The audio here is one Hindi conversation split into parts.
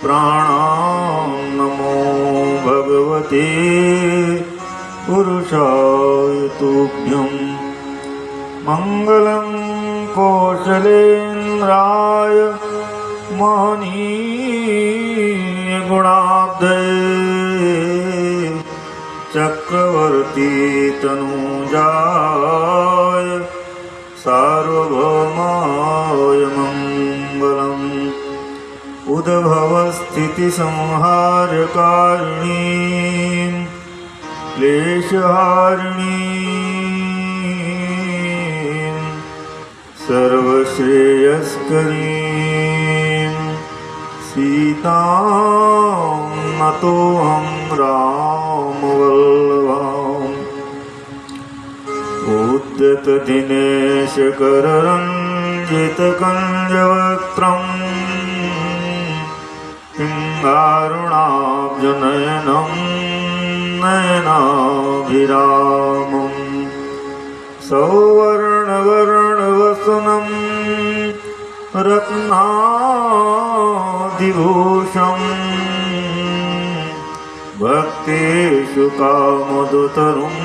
प्राणां नमो भगवते पुरुषाय तुभ्यं। मंगलं कौशलेन्द्राय महनीय गुणाब्धये चक्रवर्ती तनूजाय सार्वभौमाय मंगलम्। उद्भवस्थितिसंहारकारिणीं क्लेशहारिणीं सर्वश्रेयस्करीं सीतां नतोऽहं रामवल्लभाम्। उद्यतदिनेशकररञ्जितकञ्जवक्त्रम् पिङ्गारुणाब्जनयनं नयनाभिरामम्। सौवर्णवर्णवसनं रत्नादिभूषम् भक्तेषु कामदुतरुं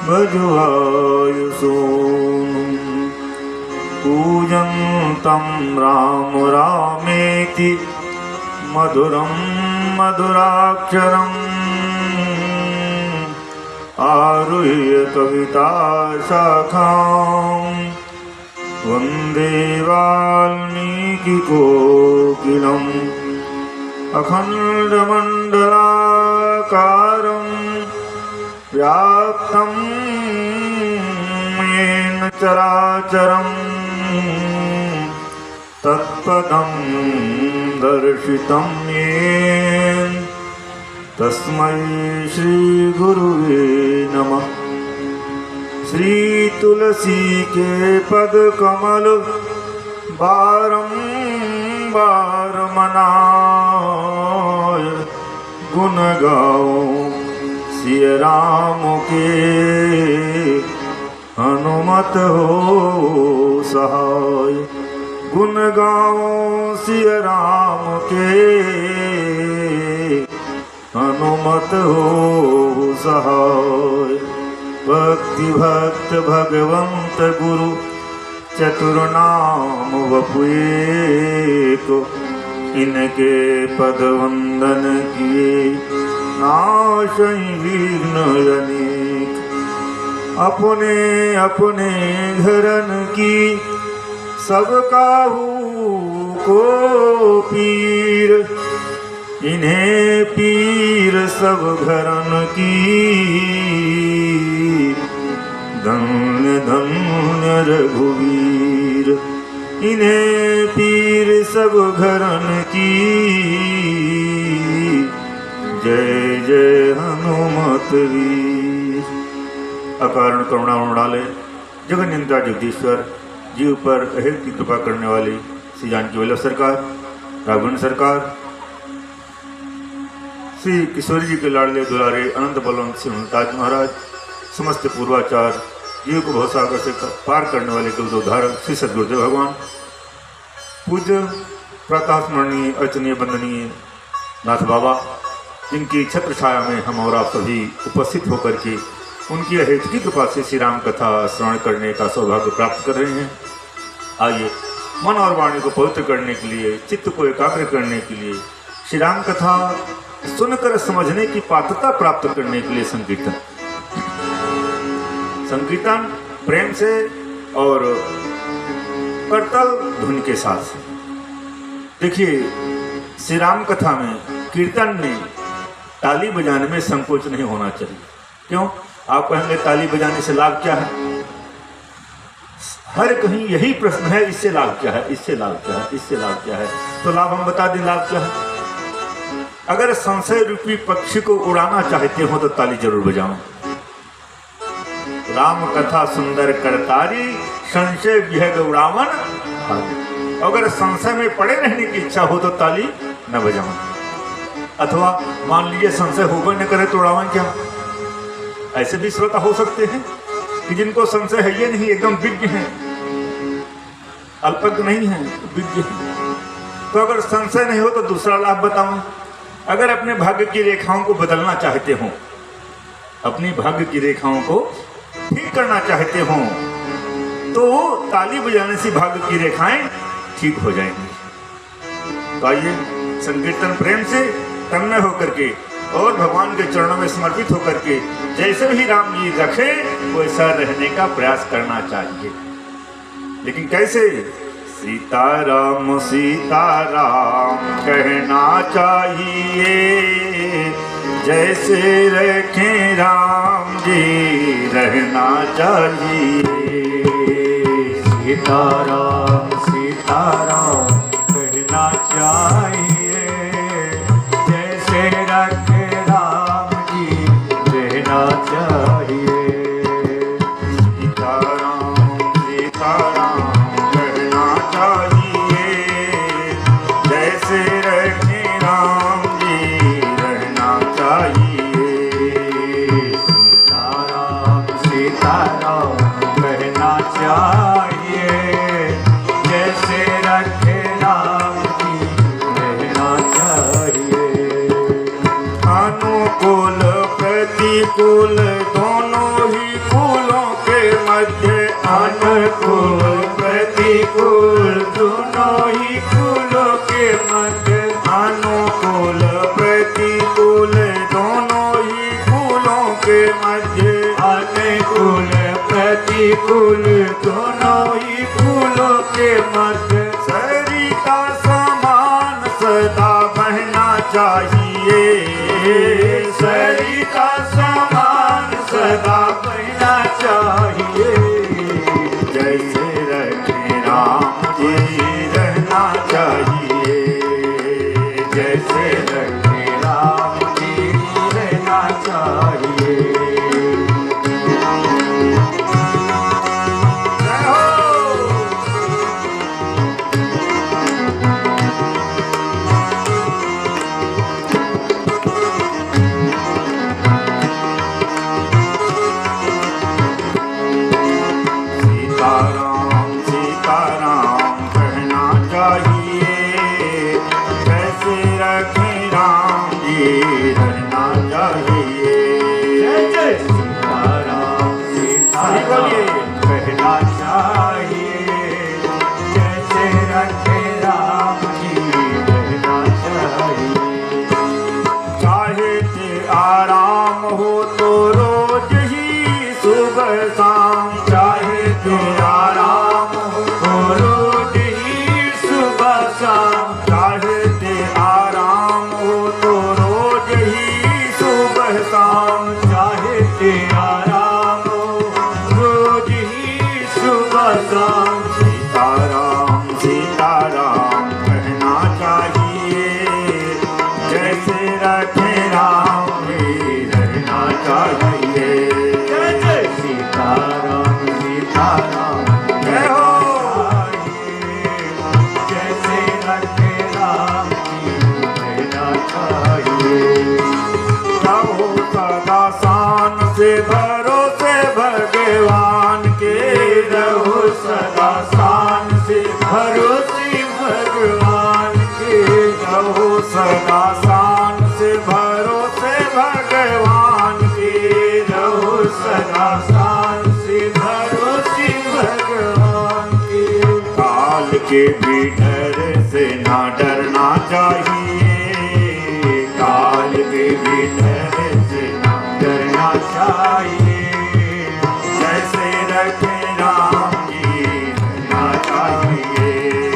भजवायुसूनुम्। पूजन्तं राम रामेति मधुरं मधुराक्षरम् आरुह्य कविताशाखां वन्दे वाल्मीकिकोकिलम्। अखण्डमण्डलाकारं व्याप्तं येन चराचरम् तत्पदं दर्शितं येन तस्मै श्रीगुरुवे नमः। श्रीतुलसी के पदकमल बारंबार मनाय गुण गाओ सिय राम के हनुमत हो सहाय। गुण गाओ सिय राम के हनुमत हो सहाय। भक्ति भक्त भगवंत गुरु चतुर्नाम वपुएको। इनके पद वंदन किए नाशई विघ्न अनेक। अपने अपने घरन की सब काहू को पीर। इन्हें पीर सब घरन की धन्य धन्य रघुवीर। इन्हें पीर सब घरन की जय जय हनुमत वीर। अकारण करुणा उड़ाले जगन्नियंता जगदीश्वर जीव पर अहेर की कृपा करने वाली श्री जानकी वल्लभ सरकार, राघवन सरकार, श्री किशोरी जी के लाडले दुलारे अनंत बलवंत सिंह मुमताज महाराज, समस्त पूर्वाचार, जीव को भवसागर से पार करने वाले कुल उद्धारक श्री सद्गुरुदेव भगवान, पूज्य प्रातः स्मरणीय अर्चनीय वंदनीय नाथ बाबा, जिनकी छत्र छाया में हम और आप सभी उपस्थित होकर के उनकी अहेतु की कृपा से श्री राम कथा श्रवण करने का सौभाग्य प्राप्त कर रहे हैं। आइए मन और वाणी को पवित्र करने के लिए, चित्त को एकाग्र करने के लिए, श्री राम कथा सुनकर समझने की पात्रता प्राप्त करने के लिए संकीर्तन प्रेम से और करतल धुन के साथ। देखिए, श्री राम कथा में, कीर्तन में ताली बजाने में संकोच नहीं होना चाहिए। क्यों? आप कहेंगे ताली बजाने से लाभ क्या है? हर कहीं यही प्रश्न है, इससे लाभ क्या है, इससे लाभ क्या है, इससे लाभ क्या है। तो लाभ हम बता दें, लाभ क्या है। अगर संशय रूपी पक्षी को उड़ाना चाहते हो तो ताली जरूर बजाओ। राम कथा सुंदर करतारी, संशय विहग उड़ावन। अगर संशय में पड़े रहने की इच्छा हो तो ताली न बजाओ। अथवा मान लीजिए संशय होगा न करे तो उड़ावन क्या। ऐसे भी श्रोता हो सकते हैं कि जिनको संशय है ये नहीं, एकदम विज्ञ हैं, अल्पज्ञ नहीं है, विज्ञ हैं। तो अगर संशय नहीं हो तो दूसरा लाभ बताऊं। अगर अपने भाग्य की रेखाओं को बदलना चाहते हो, अपनी भाग्य की रेखाओं को ठीक करना चाहते हो, तो ताली बजाने से भाग्य की रेखाएं ठीक हो जाएंगी। तो आइए संकीर्तन प्रेम से तन्मय होकर के और भगवान के चरणों में समर्पित होकर के जैसे ही राम जी रखे वैसा रहने का प्रयास करना चाहिए। लेकिन कैसे? सीताराम सीताराम कहना चाहिए, जैसे रखे राम जी रहना चाहिए। सीताराम सीताराम कहना चाहिए, जैसे रखे राम जी रहना चाहिए। सीताराम सीताराम कहना चाहिए, जैसे रखे राम जी रहना चाहिए। सीताराम सीताराम कहना चाहिए, जैसे रखे राम जी रहना चाहिए। अनुकूल प्रतिकूल दोनों ही फूलों के मध्य, अनुकूल प्रतिकूल दोनों ही फूलों के मध्य, अनुकूल प्रतिकूल दोनों ही फूलों के मध्य, अनुकूल प्रतिकूल दोनों ही फूलों के मध्य, सरिता समान सदा बहना चाहिए। सरिता समान सदा बहना चाहिए। जैसे रखे राम जी रहना चाहिए, जैसे रखे राम जी रहना चाहिए। जय हो। सीताराम सीताराम कहना चाहिए, जैसे रखे राम जी रहना चाहिए। जय जय सीताराम सीताराम कहना चाहिए, जैसे रखे राम जी रहना चाहिए। चाहे कि आराम हो तो रोज ही सुबह शाम, चाहे तो आराम हो रोज ही सुबह शाम, चाहे कि आराम हो तो रोज ही सुबह शाम। चाहे के आराम हो रोज ही सुबह शाम। सीताराम सीताराम कहना चाहिए, जैसे रखे राम जी रहना चाहिए। जय जय सीताराम सीताराम जय हो। जैसे रखे राम जी रहना चाहिए। रहो सदा शान से भरोसे भगवान के, रहो सदा शान से भरोसे भगवान के। रहो सदा शान से भरोसे भगवान के। रहो सदा शान से भरोसे भगवान के। काल के भी डर से ना डरना चाहिए, काल के भी डर से ना डरना चाहिए। जैसे रखे राम जी रहना चाहिए।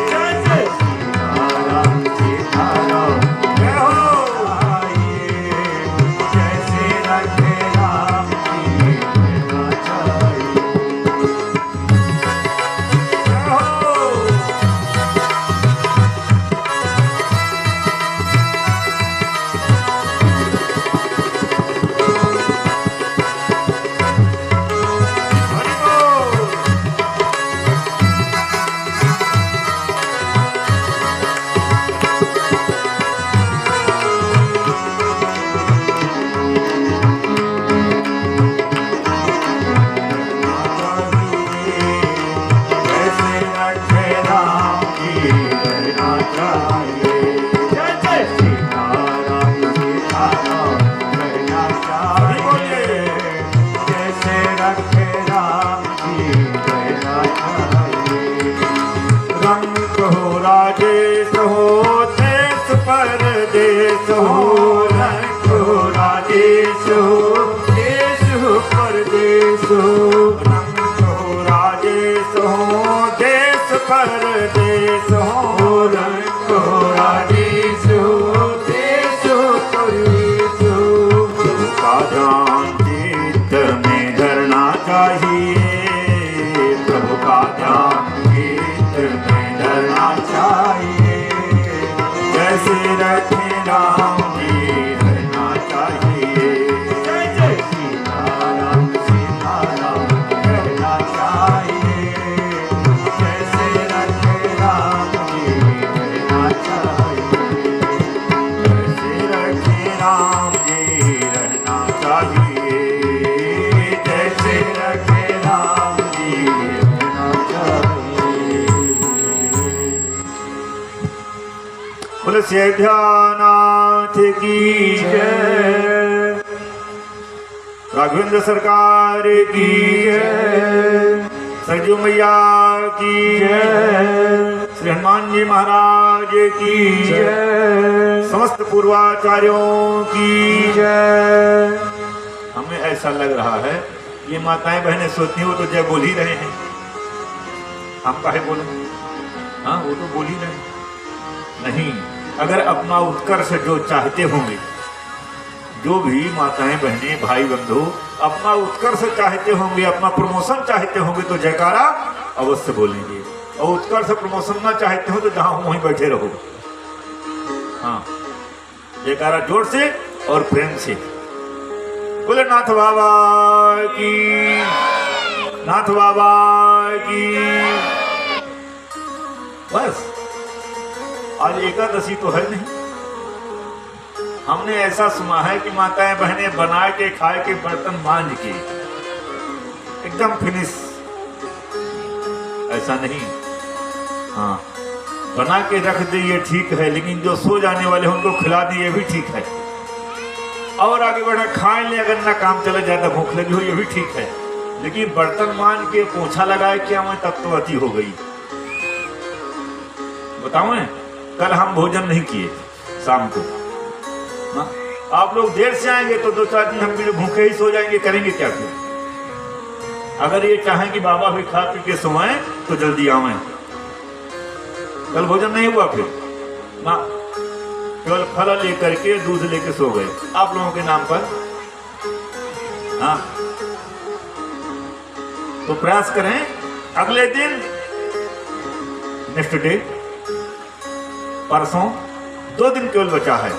जय जय सीताराम सीताराम जय हो। चाहिए, जैसे रखे राम जी रहना चाहिए। जय हो। परदेश हो रंगो राजेश हो देश परदेश हो रंगो राजेश हो देश परदेश हो रंगो राजेश हो देश परदेश हो। प्रभु का ध्यान चित्त में धरना चाहिए प्रभु का ध्यान चित्त में धरना चाहिए जैसे रखे राम जी रहना चाहिए जय जय सीताराम सीताराम कहना चाहिए जैसे रखे राम जी कहना चाहिए जैसे रखे राम जी रहना चाहिए जैसे रखे राम जी रहना चाहिए। तुलसी ध्यानाथ की जय राघवेंद्र सरकार की जय सरजू मैया की जय श्री हनुमान जी महाराज की जय समस्त पूर्वाचार्यों की जय। हमें ऐसा लग रहा है ये माताएं बहनें सोचती हैं वो तो जय बोल ही रहे हैं हम काहे बोले हाँ वो तो बोल ही रहे हैं नहीं अगर अपना उत्कर्ष जो चाहते होंगे जो भी माताएं बहनें भाई बंधु अपना उत्कर्ष चाहते होंगे अपना प्रमोशन चाहते होंगे तो जयकारा अवश्य बोलेंगे और उत्कर्ष प्रमोशन ना चाहते हो तो जहां हो वहीं बैठे रहो हाँ जयकारा जोर से और प्रेम से बोले नाथ बाबा की नाथ बाबा की बस आज एकादशी तो है नहीं हमने ऐसा सुना है कि माताएं बहनें बना के खाए के बर्तन मांझ के एकदम फिनिश ऐसा नहीं हाँ बना के रख दे ये ठीक है लेकिन जो सो जाने वाले हैं उनको खिला दे ये भी ठीक है और आगे बढ़ा खाए ले अगर ना काम चले ज्यादा भूख लगी हो ये भी ठीक है लेकिन बर्तन मांझ के पोछा लगाए क्या मैं तब तो अति हो गई बताओ कल हम भोजन नहीं किए शाम को ना? आप लोग देर से आएंगे तो 2-4 दिन हम भी भूखे ही सो जाएंगे करेंगे क्या फिर अगर ये चाहें कि बाबा भी खा पी के सोएं तो जल्दी आवे कल भोजन नहीं हुआ फिर ना केवल फल लेकर के दूध लेके सो गए आप लोगों के नाम पर हाँ तो प्रयास करें अगले दिन नेक्स्ट डे परसों 2 दिन केवल बचा है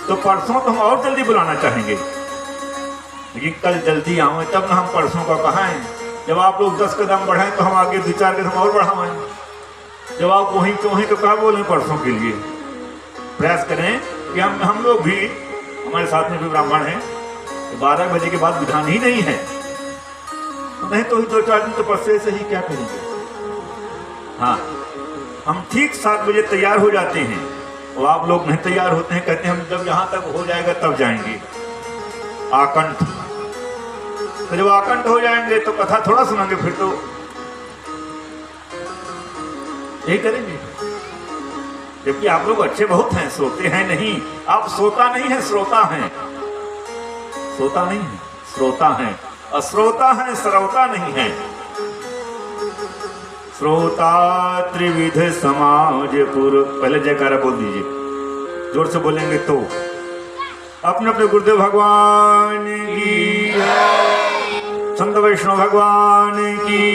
तो परसों तो हम और जल्दी बुलाना चाहेंगे लेकिन कल जल्दी आवे तब ना हम परसों का कहा है जब आप लोग 10 कदम बढ़ाएं तो हम आगे 2-4 कदम और बढ़ावें जब आप वहीं तो वहीं तो क्या बोलें परसों के लिए प्रयास करें कि हम लोग भी हमारे साथ में भी ब्राह्मण हैं 12 बजे के बाद विधान ही नहीं है नहीं तो 2-4 दिन तो परसे से ही क्या करेंगे हाँ हम ठीक 7 बजे तैयार हो जाते हैं और आप लोग नहीं तैयार होते हैं कहते हैं हम जब यहाँ तक हो जाएगा तब जाएंगे आकंठ तो जब आकंठ हो जाएंगे तो कथा थोड़ा सुनेंगे फिर तो यही करेंगे जबकि आप लोग अच्छे बहुत हैं सोते हैं नहीं आप सोता नहीं है श्रोता हैं सोता नहीं है श्रोता हैं अश्रोता हैं श्रोता नहीं है श्रोता त्रिविध समाज पुर पहले जयकारा बोल दीजिए जोर से बोलेंगे तो अपने अपने गुरुदेव भगवान की संत वैष्णव भगवान की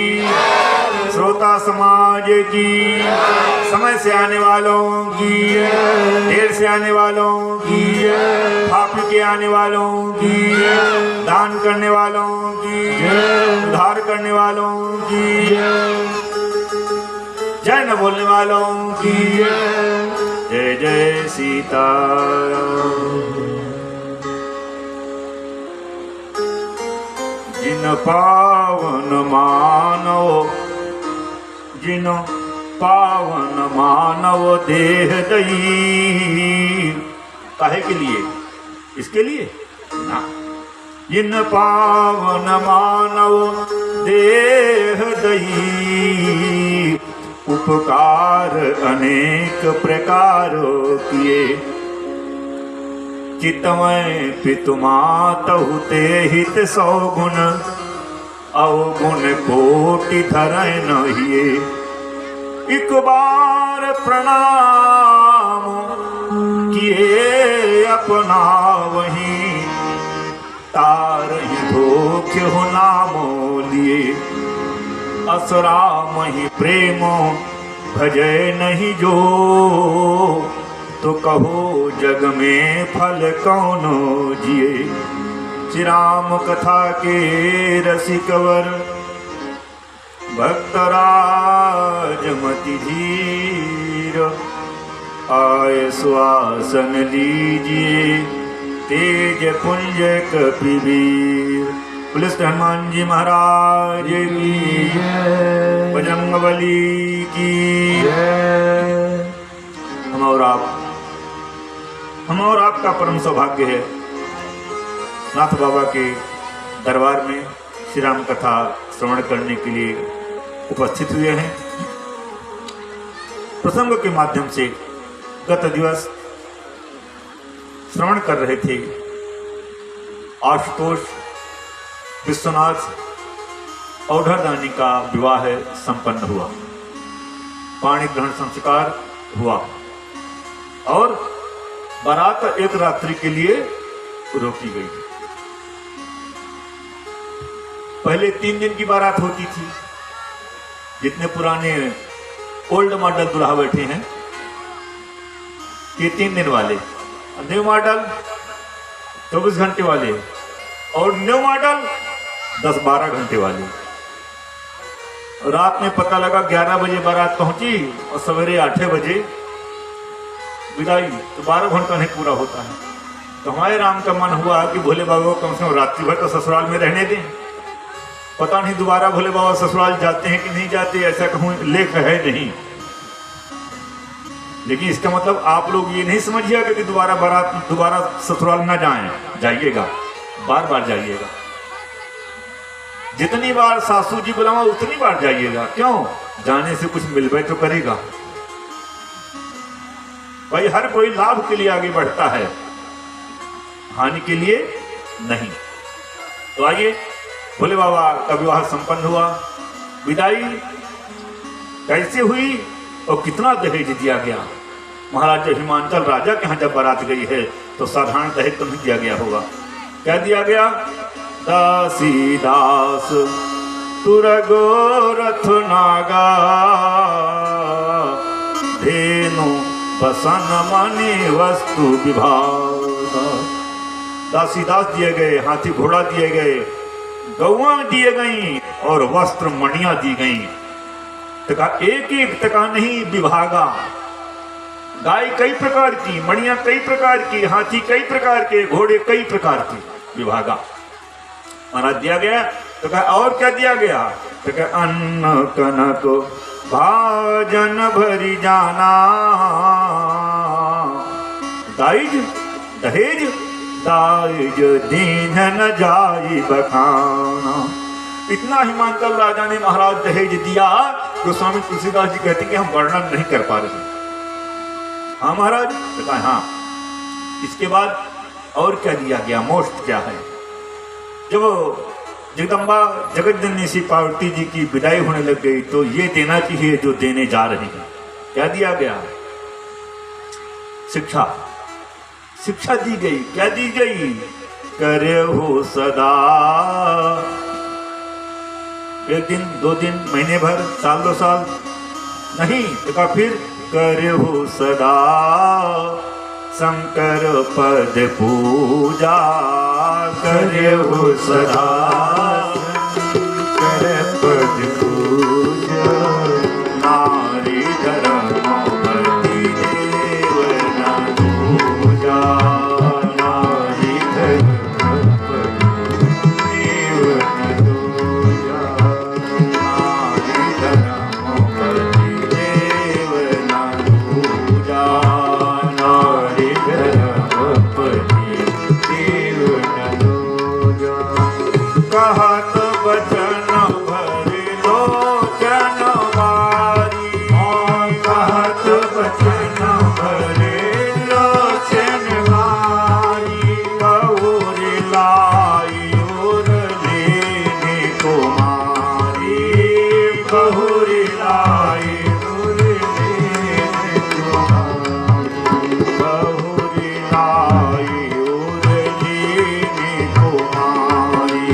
श्रोता समाज की समय से आने वालों की देर से आने वालों की फापी के आने वालों की दान करने वालों की उद्धार करने वालों की जय न बोलने वालों की जय जय सीताराम। जिन पावन मानव जिन पावन मानव देह दई काहे के लिए इसके लिए ना जिन पावन मानव देह दई उपकार अनेक प्रकारों किए, चितमय पितुमातहु ते हित 100 गुण, अवगुण कोटि धरय नहिए। एक बार प्रणाम किए अपना वहीं, तारहि धोखे हो नामो लिए। असराम ही प्रेमो भजय नहीं जो, तो कहो जग में फल कौनो जिए। श्री राम कथा के रसिकवर, भक्तराज मति धीर। आय सुआसन लीजिए, तेज पुंज कपिवीर। पुलिस हनुमान जी महाराज की, बजरंगबली की। हम और आपका परम सौभाग्य है नाथ बाबा के दरबार में श्री राम कथा श्रवण करने के लिए उपस्थित हुए हैं। प्रसंग के माध्यम से गत दिवस श्रवण कर रहे थे आशुतोष विश्वनाथ औढ़रदानी का विवाह संपन्न हुआ, पाणी ग्रहण संस्कार हुआ और बारात एक रात्रि के लिए रोकी गई। पहले 3 दिन की बारात होती थी। जितने पुराने ओल्ड मॉडल दुल्हा बैठे हैं ये 3 दिन वाले, न्यू मॉडल 24 घंटे वाले और न्यू मॉडल 10-12 घंटे वाली। रात में पता लगा 11 बजे बारात पहुंची और सवेरे 8 बजे विदाई, तो 12 घंटा नहीं पूरा होता है। तो हमारे राम का मन हुआ कि भोले बाबा को कम से कम रात्रि भर तो ससुराल में रहने दें। पता नहीं दोबारा भोले बाबा ससुराल जाते हैं कि नहीं जाते, ऐसा कहूँ लेख है नहीं। लेकिन इसका मतलब आप लोग ये नहीं समझिएगा कि दोबारा ससुराल ना जाएं, जाइएगा, बार बार जाइएगा। जितनी बार सासू जी बुलावा उतनी बार जाइएगा। क्यों? जाने से कुछ मिलवे तो करेगा भाई। हर कोई लाभ के लिए आगे बढ़ता है, हानि के लिए नहीं। तो आइए, भोले बाबा का विवाह संपन्न हुआ। विदाई कैसे हुई और कितना दहेज दिया गया? महाराज हिमांचल राजा के यहाँ जब बारात गई है तो साधारण दहेज तो नहीं दिया गया होगा। क्या दिया गया? दासी दास तुरगो रथ नागा, धेनु बसन मणि वस्तु विभाग। दासी दास दिए गए, हाथी घोड़ा दिए गए, गौआ दिए गई और वस्त्र मणियां दी गई। तका एक टका नहीं विभागा। गाय कई प्रकार की, मणियां कई प्रकार की, हाथी कई प्रकार के, घोड़े कई प्रकार के, विभागा महाराज दिया गया। तो कहा और क्या दिया गया? तो कहा अन्न कनक भाजन भरी जाना, दाइज दहेज दाइज दीन न जाई बखाना। इतना हिमांचल राजा ने महाराज दहेज दिया तो स्वामी तुलसीदास जी कहते कि हम वर्णन नहीं कर पा रहे। हाँ महाराज, तो कहा हाँ। इसके बाद और क्या दिया गया? मोस्ट क्या है? जब जगदम्बा जगत जननी श्री पार्वती जी की विदाई होने लग गई तो ये देना चाहिए जो देने जा रहे हैं। क्या दिया गया? शिक्षा। शिक्षा दी गई। क्या दी गई? करे हो सदा। 1 दिन 2 दिन, महीने भर, साल 2 साल नहीं, तो फिर करे हो सदा शंकर पद पूजा। करे हो सदा शंकर पद पूजा, नारी धर्मवती देव न दूजा। नारी धर्मवती देव न दूजा, नारी धर्मवती देव न दूजा। नारी धर्मवती देव न दूजा। लोचन भरे लोचन मारी बहुरी लाई और लेने को मारी बहुरी लाई और लेने को मारी बहुरी लाई और लेने को मारी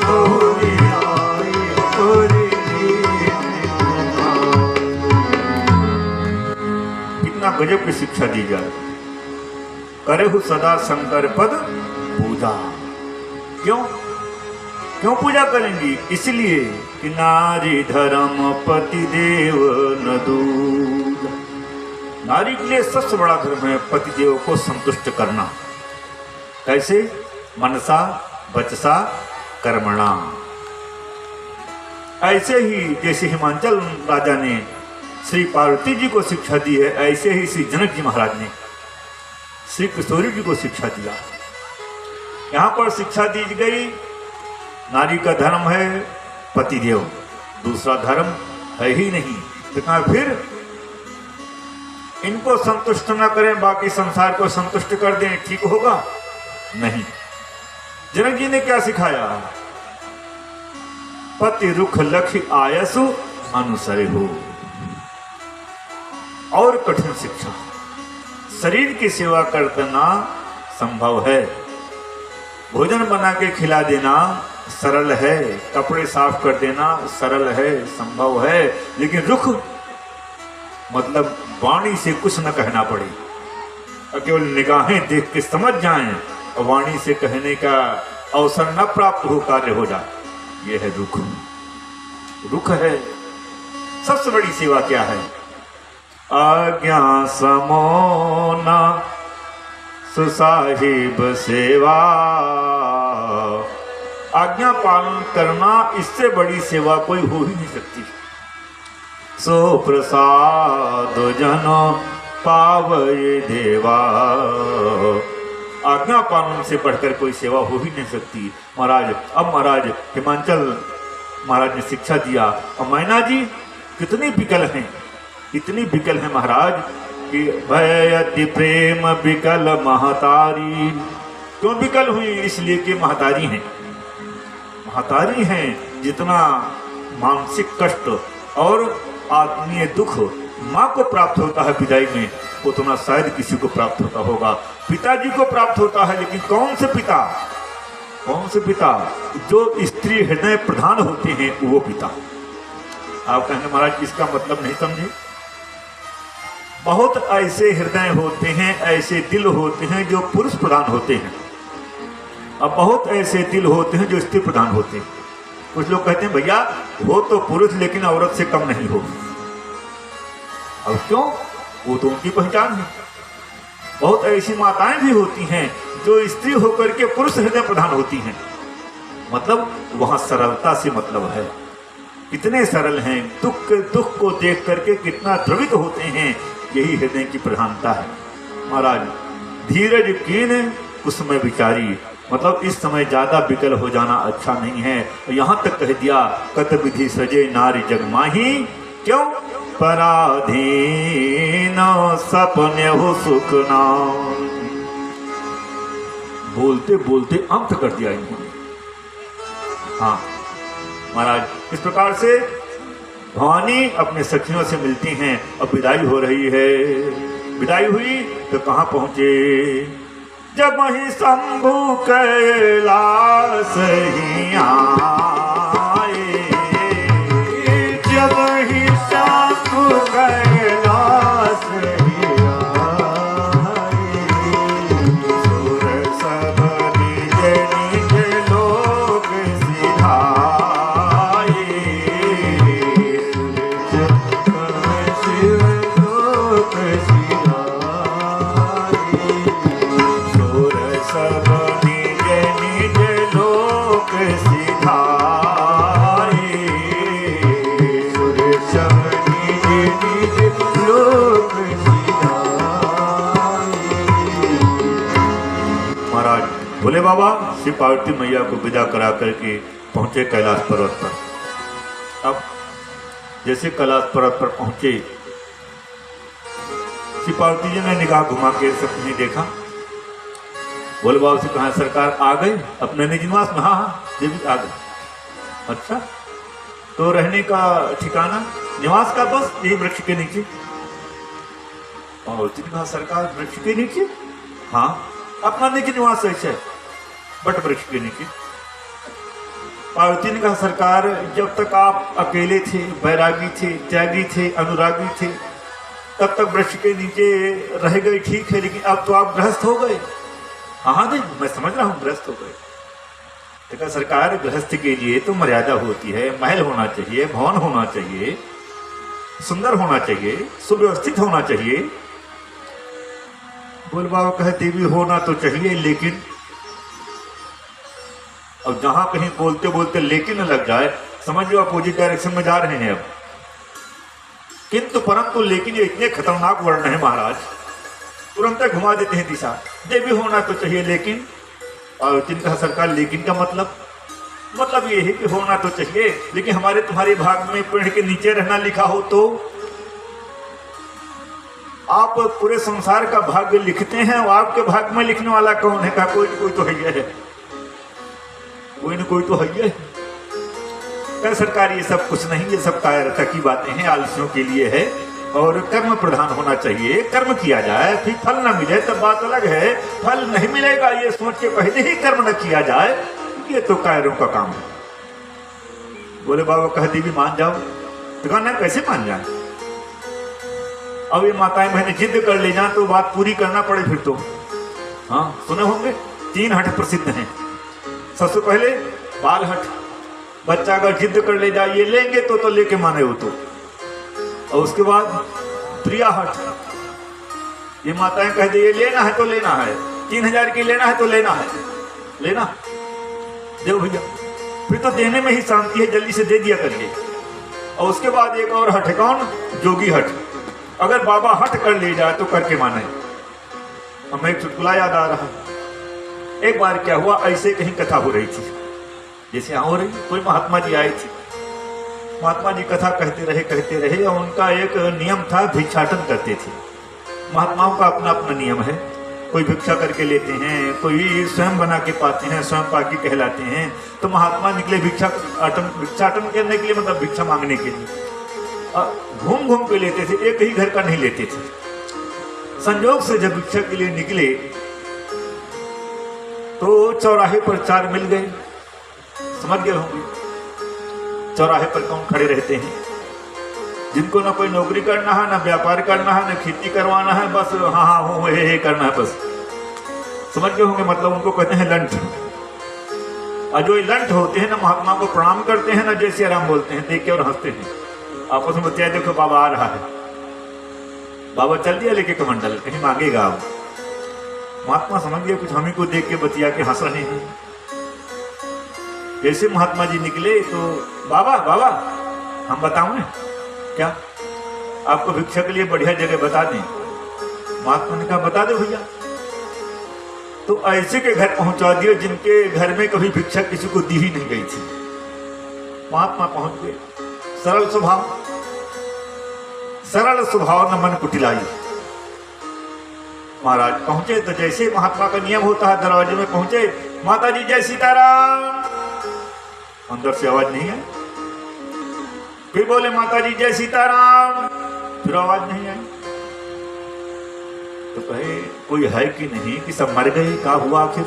बहुरी लाई और लेने को मारी। कितना गजब की शिक्षा दी जाए। करे हो सदा शंकर पद पूजा। क्यों क्यों पूजा करेंगी? इसलिए कि नारी धर्म पति देव न दूजा। नारी के लिए सबसे बड़ा धर्म है पति देव को संतुष्ट करना। कैसे? मनसा वचसा कर्मणा। ऐसे ही जैसे हिमांचल राजा ने श्री पार्वती जी को शिक्षा दी है, ऐसे ही श्री जनक जी महाराज ने श्री किशोरी जी को शिक्षा दिया। यहाँ पर शिक्षा दी गई नारी का धर्म है पतिदेव, दूसरा धर्म है ही नहीं। लेकिन फिर इनको संतुष्ट न करें, बाकी संसार को संतुष्ट कर दें, ठीक होगा? नहीं। जनक जी ने क्या सिखाया? पति रुख लख आयसु अनुसरे हो। और कठिन शिक्षा, शरीर की सेवा करना संभव है, भोजन बना के खिला देना सरल है, कपड़े साफ कर देना सरल है, संभव है, लेकिन रुख मतलब वाणी से कुछ न कहना पड़े और केवल निगाहें देख के समझ जाएं और वाणी से कहने का अवसर न प्राप्त हो, कार्य हो जाए, यह है रुख। रुख है। सबसे बड़ी सेवा क्या है? आज्ञा समोना सुसाहिब सेवा। आज्ञा पालन करना, इससे बड़ी सेवा कोई हो ही नहीं सकती। सो प्रसाद जन पावय देवा। आज्ञा पालन से बढ़कर कोई सेवा हो ही नहीं सकती। महाराज, अब महाराज हिमांचल महाराज ने शिक्षा दिया और मैना जी कितनी विकल हैं, इतनी विकल है महाराज कि भयति प्रेम विकल महतारी। क्यों विकल हुई? इसलिए कि महतारी हैं। महतारी हैं। जितना मानसिक कष्ट और आत्मीय दुख माँ को प्राप्त होता है विदाई में, उतना शायद किसी को प्राप्त होता होगा। पिताजी को प्राप्त होता है, लेकिन कौन से पिता? कौन से पिता? जो स्त्री हृदय प्रधान होते हैं वो पिता। आप कहेंगे महाराज इसका मतलब नहीं समझे। बहुत ऐसे हृदय होते हैं, ऐसे दिल होते हैं जो पुरुष प्रधान होते हैं, और बहुत ऐसे दिल होते हैं जो स्त्री प्रधान होते हैं। कुछ लोग कहते हैं भैया हो तो पुरुष लेकिन औरत से कम नहीं हो। अब क्यों? वो तो उनकी पहचान है। बहुत ऐसी माताएं भी होती हैं जो स्त्री होकर के पुरुष हृदय प्रधान होती हैं। मतलब वहां सरलता से मतलब है। कितने सरल हैं, दुख को देख करके कितना द्रवित होते हैं, यही हृदय की प्रधानता है। महाराज धीरज कीन उसमें विचारी, मतलब इस समय ज्यादा विकल हो जाना अच्छा नहीं है। यहाँ तक कह दिया कत विधि सजे नारी जगमाही। क्यों? पराधीन सपने हो सुख नाम। बोलते बोलते अंत कर दिया इन्होंने। हाँ महाराज, इस प्रकार से भवानी अपने सखियों से मिलती हैं और विदाई हो रही है। विदाई हुई तो कहाँ पहुंचे? जब ही शंभु कैलाश ही आए, जब ही शंभु कैलाश ही आए, सुर सब निज निज लोक सिधाए, शिव लोक सब निज निज लोक सिधाए, सुर सब निज निज लोक सिधाए। महाराज भोले बाबा श्री पार्वती मैया को विदा करा करके पहुंचे कैलाश पर्वत पर। अब जैसे कैलाश पर्वत पर पहुंचे श्री पार्वती जी ने निगाह घुमा के सपने देखा। बोले बाबू से कहा सरकार आ गए अपने निज निवास में? हाँ हाँ ये भी आ गए। अच्छा तो रहने का ठिकाना निवास का बस यही वृक्ष के नीचे? और कहा सरकार वृक्ष के नीचे? हाँ अपना निज निवास ऐसे बट वृक्ष के नीचे। पार्वती ने कहा सरकार जब तक आप अकेले थे, बैरागी थे, त्यागी थे, अनुरागी थे, तब तक वृक्ष के नीचे रह गए ठीक है, लेकिन अब तो आप गृहस्थ हो गए। हाँ नहीं मैं समझ रहा हूँ गृहस्थ हो गए। तो कहा सरकार गृहस्थ के लिए तो मर्यादा होती है, महल होना चाहिए, भवन होना चाहिए, सुंदर होना चाहिए, सुव्यवस्थित होना चाहिए। बोल बाबा कहते भी होना तो चाहिए, लेकिन अब जहां कहीं बोलते बोलते लेकिन लग जाए समझ लो अपोजिट डायरेक्शन में जा रहे हैं अब। किंतु परंतु लेकिन ये इतने खतरनाक वर्ण है महाराज, तुरंत घुमा देते हैं दिशा। ये भी होना तो चाहिए लेकिन, और जिनका सरकार लेकिन का मतलब ये है कि होना तो चाहिए लेकिन हमारे तुम्हारे भाग में पेड़ के नीचे रहना लिखा हो तो आप पूरे संसार का भाग्य लिखते हैं और आपके भाग में लिखने वाला कौन है? कहा कोई तो है, कोई न कोई तो है। कह सरकार ये सब कुछ नहीं, ये सब कायरता की बातें हैं, आलसियों के लिए है और कर्म प्रधान होना चाहिए। कर्म किया जाए फिर फल न मिले तब बात अलग है, फल नहीं मिलेगा ये सोच के पहले ही कर्म न किया जाए, ये तो कायरों का काम है। बोले बाबा कहती भी मान जाओ। तो कहना कैसे मान जाए? अब ये माताएं बहने जिद कर ले जाए तो बात पूरी करना पड़े फिर तो। हाँ सुने होंगे 3 हट प्रसिद्ध हैं। सबसे पहले बाल हट, बच्चा अगर जिद कर ले जाए ये लेंगे तो लेके माने हो तो। और उसके बाद प्रिया हट, ये माताएं कह दे ये लेना है तो लेना है, 3000 की लेना है तो लेना है, लेना दो भैया, फिर तो देने में ही शांति है, जल्दी से दे दिया करिए। और उसके बाद एक और हट है, कौन? जोगी हट। अगर बाबा हट कर ले जाए तो करके माने। हमें एक चुटकुला याद आ रहा है। एक बार क्या हुआ, ऐसे कहीं कथा हो रही थी जैसे यहाँ हो रही, कोई महात्मा जी आए थे। महात्मा जी कथा कहते रहे और उनका एक नियम था, भिक्षाटन करते थे। महात्माओं का अपना अपना नियम है, कोई भिक्षा करके लेते हैं, कोई स्वयं बना के पाते हैं, स्वयं पाकी कहलाते हैं। तो महात्मा निकले भिक्षाटन करने के लिए, मतलब भिक्षा मांगने के लिए। घूम घूम के लेते थे, एक ही घर का नहीं लेते थे। संयोग से जब भिक्षा के लिए निकले तो चौराहे पर 4 मिल गए। समझ गए होंगे चौराहे पर कौन खड़े रहते हैं? जिनको ना कोई नौकरी करना है, ना व्यापार करना है, ना खेती करवाना है, बस हाँ हो हे करना है बस। समझ गए होंगे, मतलब उनको कहते हैं लंठ। और जो लंठ होते हैं ना, महात्मा को प्रणाम करते हैं ना, जय श्री राम बोलते हैं, देख के और हंसते हैं, आपस में बताया देखो बाबा आ रहा है, बाबा चल दिया लेके कमंडल, कहीं मांगेगा अब। महात्मा समझ गए कुछ हम ही को देख के बतिया के हंस रहे हैं। जैसे महात्मा जी निकले तो बाबा बाबा हम बताऊं क्या आपको भिक्षा के लिए बढ़िया जगह बता दें? महात्मा ने कहा बता दो भैया। तो ऐसे के घर पहुंचा दिए जिनके घर में कभी भिक्षा किसी को दी ही नहीं गई थी। महात्मा पहुंच गए, सरल स्वभाव न मन कुटिलाई। महाराज पहुंचे तो जैसे महात्मा का नियम होता है, दरवाजे में पहुंचे, माता जी जय सीताराम। अंदर से आवाज नहीं है। फिर बोले माता जी जय सीताराम, फिर आवाज नहीं आई। तो कहे कोई है कि नहीं, कि सब मर गए, क्या हुआ आखिर?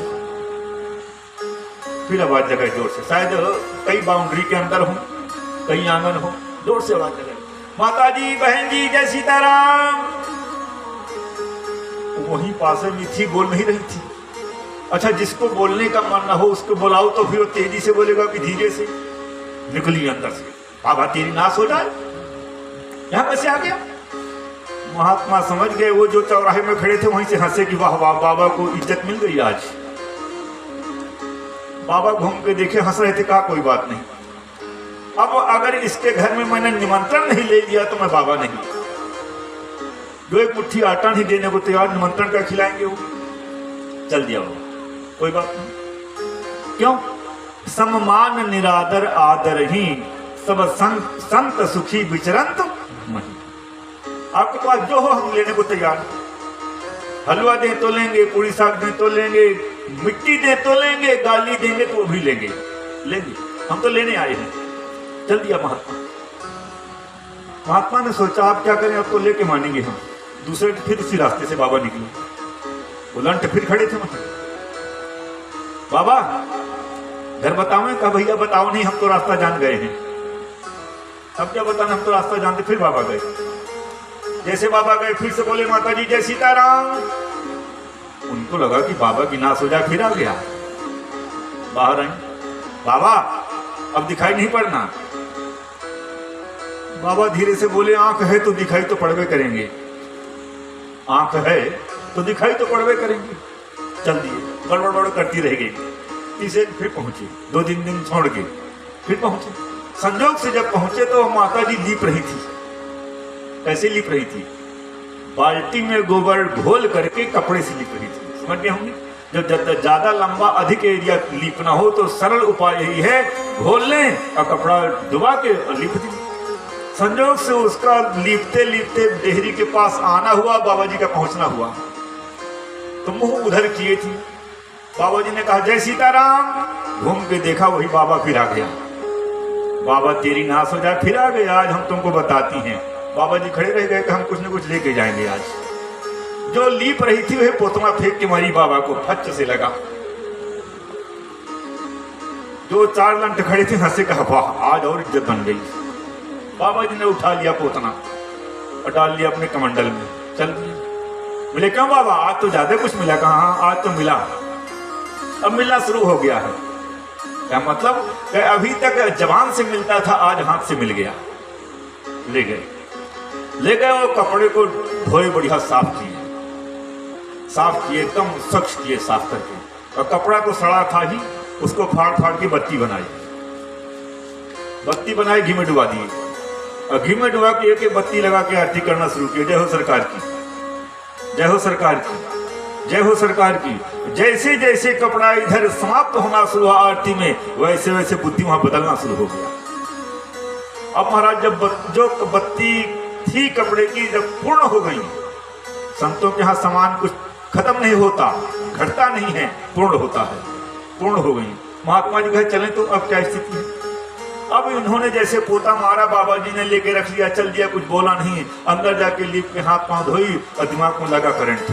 फिर आवाज जगाई जोर से, शायद कई बाउंड्री के अंदर हो, कई आंगन हो, जोर से आवाज जगाई, माता जी बहन जी जय सीताराम। वहीं पास में थी, बोल नहीं रही थी। अच्छा जिसको बोलने का मन ना हो उसको बुलाओ तो फिर वो तेजी से बोलेगा कि धीरे से। निकली अंदर से, बाबा तेरी नाश हो जाए, यहां कैसे आ गया? महात्मा समझ गए, वो जो चौराहे में खड़े थे वहीं से हंसे कि वाह वाह बाबा को इज्जत मिल गई आज। बाबा घूम के देखे, हंस रहे थे, कहा कोई बात नहीं, अब अगर इसके घर में मैंने निमंत्रण नहीं ले लिया तो मैं बाबा नहीं। जो एक मुट्ठी आटा नहीं देने को तैयार, निमंत्रण का खिलाएंगे वो? चल दिया वो, कोई बात नहीं। क्यों? सम्मान निरादर आदर ही सब संत सुखी विचरंत मही। आपके पास जो हो हम लेने को तैयार हैं। हलवा दें तो लेंगे, पूरी साग दें तो लेंगे, मिट्टी दें तो लेंगे, गाली देंगे तो वो भी लेंगे, लेंगे, हम तो लेने आए हैं। चल दिया महात्मा। महात्मा ने सोचा आप क्या करें, अब तो लेके मानेंगे हम। दूसरे फिर उसी रास्ते से बाबा निकले। वो लंट फिर खड़े थे वहां। बाबा घर बताओ? कहा भैया बताओ नहीं, हम तो रास्ता जान गए हैं। अब क्या बताना, हम तो रास्ता जानते। फिर बाबा गए। जैसे बाबा गए फिर से बोले माता जी जय सीताराम। उनको लगा कि बाबा की नाश हो जाए, फिर आ गया। बाहर आई, बाबा अब दिखाई नहीं पड़ना। बाबा धीरे से बोले आंख है तो दिखाई तो पड़वे करेंगे, आंख है तो दिखाई तो पड़वे करेंगे। चल दिए, बड़बड़ करती रह गई। तीसरे फिर पहुंचे, 2-3 दिन छोड़ के फिर पहुंचे। संजोग से जब पहुंचे तो माता जी लीप रही थी। कैसे लीप रही थी? बाल्टी में गोबर घोल करके कपड़े से लीप रही थी। समझ गए होंगे? जब ज्यादा लंबा अधिक एरिया लीपना हो तो सरल उपाय यही है, घोल लें और कपड़ा डुबा के लीप दें। संजोग से उसका लीपते लीपते डेहरी के पास आना हुआ, बाबा जी का पहुंचना हुआ तो मुंह उधर किए थी। बाबा जी ने कहा जय सीताराम। घूम के देखा वही बाबा फिर आ गया। बाबा तेरी नाश हो जाए, फिर आ गए, आज हम तुमको बताती हैं। बाबा जी खड़े रह गए कि हम कुछ न कुछ लेके जाएंगे आज। जो लीप रही थी वह पोतमा फेंक के मारी बाबा को, फच से लगा। जो 4 लंट खड़े थे हंसे, कहा वाह आज और इज्जत बन गई। बाबा जी ने उठा लिया पोतना और डाल लिया अपने कमंडल में। चल दिए। बोले क्यों बाबा आज तो ज्यादा कुछ मिला? कहा हाँ आज तो मिला, अब मिलना शुरू हो गया है। क्या मतलब? कि अभी तक जवान से मिलता था, आज हाथ से मिल गया। ले गए वो कपड़े को धोए, बढ़िया साफ किए एकदम स्वच्छ किए साफ करके। और कपड़ा तो सड़ा था ही, उसको फाड़ फाड़ के बत्ती बनाई, घी में डुबा दिए। और घी में डुबा के एक बत्ती लगा के आरती करना शुरू किया। जय हो सरकार की, जय हो सरकार की, जय हो सरकार की। जैसे जैसे कपड़ा इधर समाप्त होना शुरू हुआ आरती में, वैसे वैसे बुद्धि वहां बदलना शुरू हो गया। अब महाराज जब जो बत्ती थी कपड़े की जब पूर्ण हो गई, संतों के यहाँ सामान कुछ खत्म नहीं होता, घटता नहीं है, पूर्ण होता है। पूर्ण हो गई। महात्मा जी कहे चलें तो अब क्या स्थिति है? अब इन्होंने जैसे पोता मारा, बाबा जी ने लेके रख लिया, चल दिया, कुछ बोला नहीं। अंदर जाके लीप के हाथ पांव धोई और दिमाग में लगा करंट।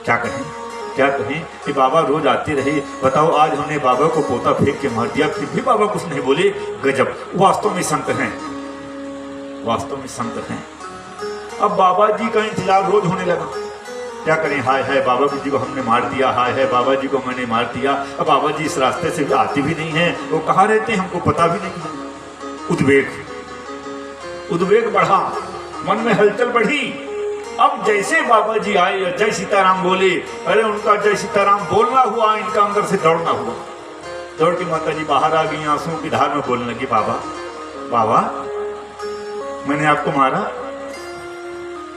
क्या कहें कि बाबा रोज आते रहे, बताओ आज हमने बाबा को पोता फेंक के मार दिया, फिर भी बाबा कुछ नहीं बोले। गजब, वास्तव में संत हैं, वास्तव में संत हैं। अब बाबा जी का इंतजार रोज होने लगा। क्या करें, हाय हाय बाबा जी को हमने मार दिया, हाय हाय बाबा जी को मैंने मार दिया। अब बाबा जी इस रास्ते से आते भी नहीं है, वो कहाँ रहते हैं हमको पता भी नहीं है। उद्वेग बढ़ा, मन में हलचल बढ़ी। अब जैसे बाबा जी आए और जय सीताराम बोले, अरे उनका जय सीताराम बोलना हुआ, इनका अंदर से दौड़ना हुआ। दौड़ के माता जी बाहर आ गई, आंसुओं की धार में बोलने लगी, बाबा मैंने आपको मारा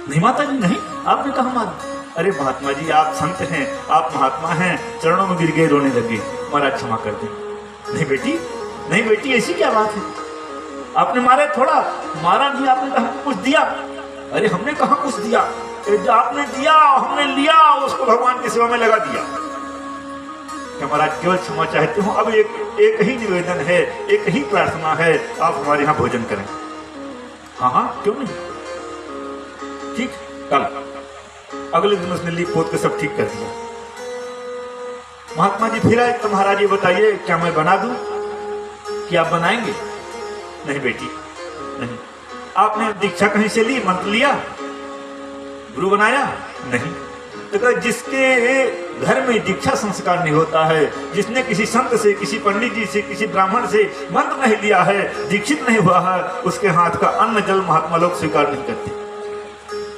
नहीं? माता जी नहीं, आपने कहा मारा? अरे महात्मा जी आप संत हैं, आप महात्मा हैं। चरणों में गिर गए, रोने लगे, महाराज क्षमा कर दें। नहीं बेटी ऐसी क्या बात है? आपने मारा थोड़ा? मारा नहीं, आपने कहा कुछ दिया। अरे हमने कहा कुछ दिया, जो आपने दिया हमने लिया, उसको भगवान की सेवा में लगा दिया। क्या महाराज केवल क्षमा चाहते हो? अब एक ही निवेदन है, एक ही प्रार्थना है, आप हमारे यहाँ भोजन करें। हाँ क्यों नहीं, ठीक। कल अगले दिन उसने लीप पोत के सब ठीक कर दिया। महात्मा जी फिर आए, तो महाराज ये बताइए क्या मैं बना दूं कि आप बनाएंगे? नहीं बेटी नहीं। आपने दीक्षा कहीं से ली, मंत्र लिया, गुरु बनाया? नहीं। तो जिसके घर में दीक्षा संस्कार नहीं होता है, जिसने किसी संत से, किसी पंडित जी से, किसी ब्राह्मण से मंत्र नहीं लिया है, दीक्षित नहीं हुआ है, उसके हाथ का अन्न जल महात्मा लोग स्वीकार नहीं करते।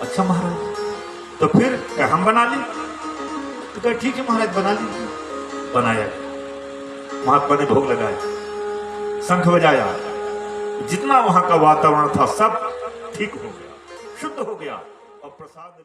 अच्छा महाराज तो फिर क्या हम बना लें? तो क्या ठीक है महाराज बना लीजिए। बनाया, महात्मा ने भोग लगाया, शंख बजाया, जितना वहां का वातावरण था सब ठीक हो गया, शुद्ध हो गया और प्रसाद